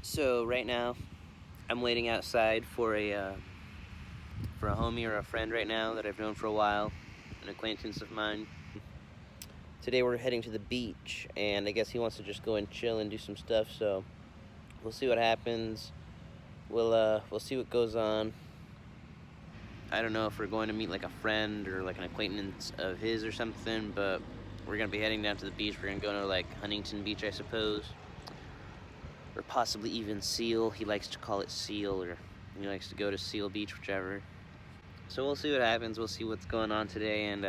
So right now, I'm waiting outside for a homie or a friend right now that I've known for a while, an acquaintance of mine. Today we're heading to the beach, and I guess he wants to just go and chill and do some stuff. So we'll see what happens. We'll see what goes on. I don't know if we're going to meet like a friend or like an acquaintance of his or something, but we're gonna be heading down to the beach. We're gonna go to like Huntington Beach, I suppose. Or possibly even Seal. He likes to call it Seal, or he likes to go to Seal Beach, whichever. So we'll see what happens. We'll see what's going on today, and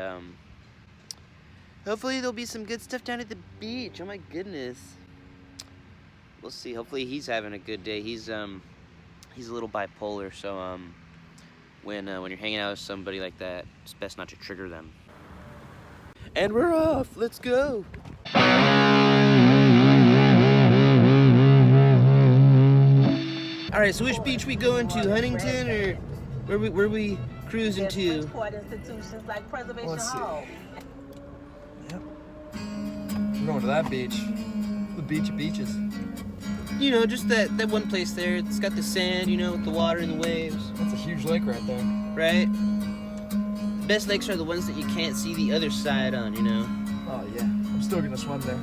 hopefully there'll be some good stuff down at the beach. Oh my goodness. We'll see. Hopefully he's having a good day. He's a little bipolar, so when you're hanging out with somebody like that, it's best not to trigger them. And we're off. Let's go. All right, so which beach we going to? Huntington, or where we cruising to? Institutions like Preservation Let's see. Hall. Yep. We're going to that beach. The beach of beaches. You know, just that one place there. It's got the sand, you know, with the water and the waves. That's a huge lake right there. Right? The best lakes are the ones that you can't see the other side on, you know? Oh yeah. I'm still gonna swim there.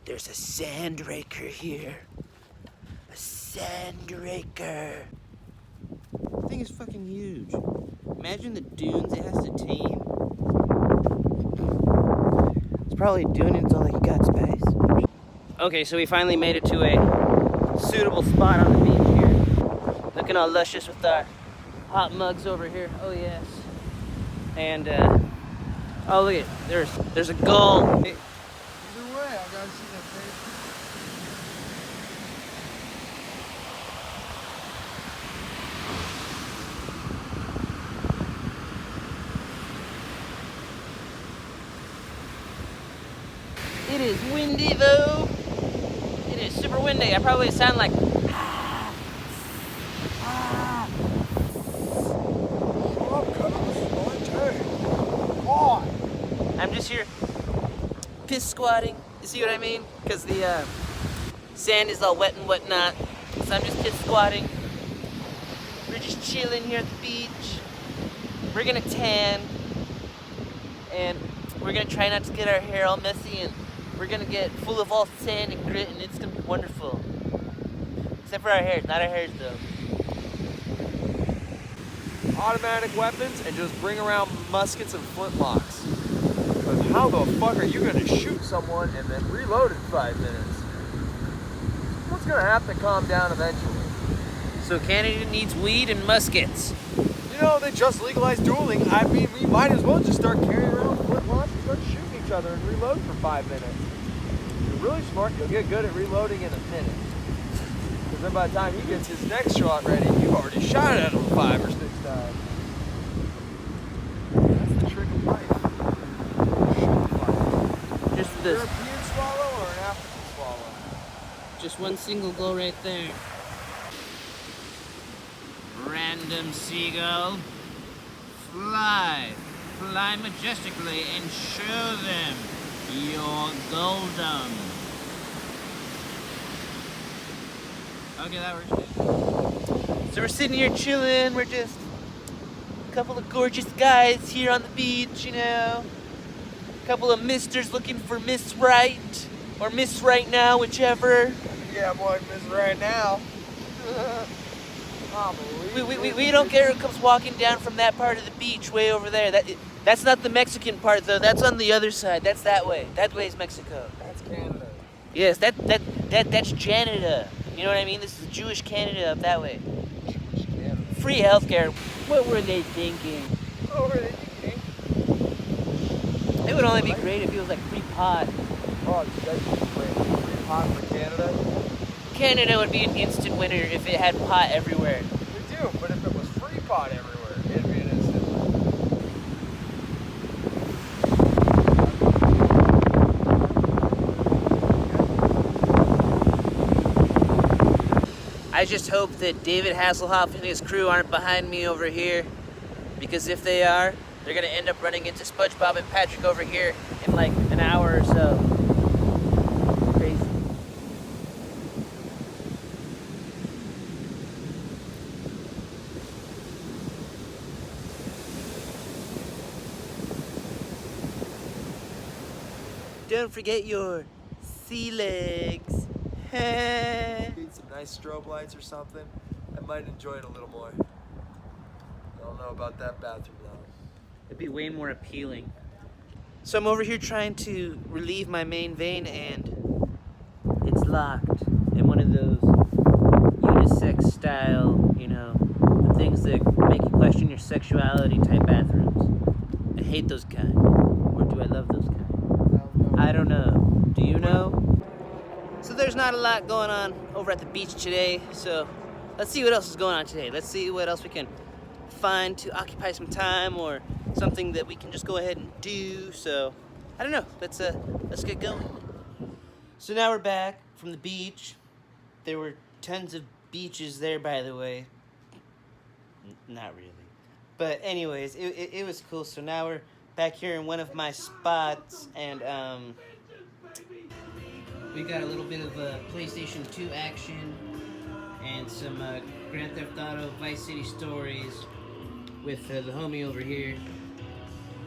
There's a sand raker here. A sand raker. The thing is fucking huge. Imagine the dunes it has to tame. It's probably doing it until like it got space. Okay, so we finally made it to a suitable spot on the beach here. Looking all luscious with our hot mugs over here. Oh yes. And oh look at there's a gull. Either way, I gotta see that face. It is windy though. It is super windy. I probably sound like I'm just here piss squatting. You see what I mean? Because the sand is all wet and whatnot. So I'm just piss squatting. We're just chilling here at the beach. We're gonna tan. And we're gonna try not to get our hair all messy, and we're gonna get full of all sand and grit, and it's gonna be wonderful. Except for our hairs, not our hairs though. Automatic weapons and just bring around muskets and flintlocks. But how the fuck are you gonna shoot someone and then reload in 5 minutes? What's gonna have to calm down eventually? So Canada needs weed and muskets. You know, they just legalized dueling. I mean, we might as well just start carrying around flintlocks and start shooting each other and reload for 5 minutes. If you're really smart, you'll get good at reloading in a minute. Because then by the time he gets his next shot ready, you've already shot at him 5 or 6 times. That's the trick of life. Just this. European swallow or an African swallow? Just one single goal right there. Random seagull, fly. Fly majestically and show them your goldum. Okay, that works. So we're sitting here chilling. We're just a couple of gorgeous guys here on the beach, you know. A couple of misters looking for Miss Right, or Miss Right Now, whichever. Yeah, boy, Miss Right Now. We don't care who comes walking down from that part of the beach way over there. That's not the Mexican part though. That's on the other side. That's that way. That way is Mexico. That's Canada. Yes, that's Canada. You know what I mean? This is Jewish Canada up that way. free healthcare. What were they thinking? What were they thinking? It would only be great if it was like free pot. Oh, that's great. Free pot for Canada? Canada would be an instant winner if it had pot everywhere. We do, but if it was free pot everywhere, it'd be an instant winner. I just hope that David Hasselhoff and his crew aren't behind me over here, because if they are, they're gonna end up running into SpongeBob and Patrick over here in like an hour or so. Crazy. Don't forget your sea legs. Need some nice strobe lights or something. I might enjoy it a little more. I don't know about that bathroom though. It'd be way more appealing. So I'm over here trying to relieve my main vein and it's locked in one of those unisex style, you know, the things that make you question your sexuality type bathrooms. I hate those kind. Or do I love those kind? I don't know. Do you know? So there's not a lot going on over at the beach today, so let's see what else is going on today. Let's see what else we can find to occupy some time or something that we can just go ahead and do. So I don't know, let's get going. So now we're back from the beach. There were tons of beaches there, by the way. Not really, but anyways, it was cool. So now we're back here in one of my spots, and we got a little bit of PlayStation 2 action and some Grand Theft Auto Vice City stories with the homie over here.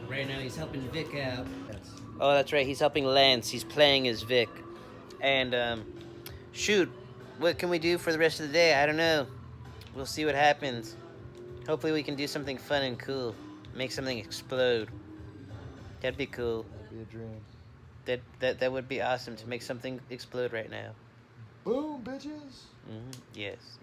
Right now he's helping Vic out. Oh, that's right, he's helping Lance. He's playing as Vic. And shoot, what can we do for the rest of the day? I don't know. We'll see what happens. Hopefully we can do something fun and cool. Make something explode. That'd be cool. That'd be a dream. That would be awesome to make something explode right now. Boom, bitches. Yes.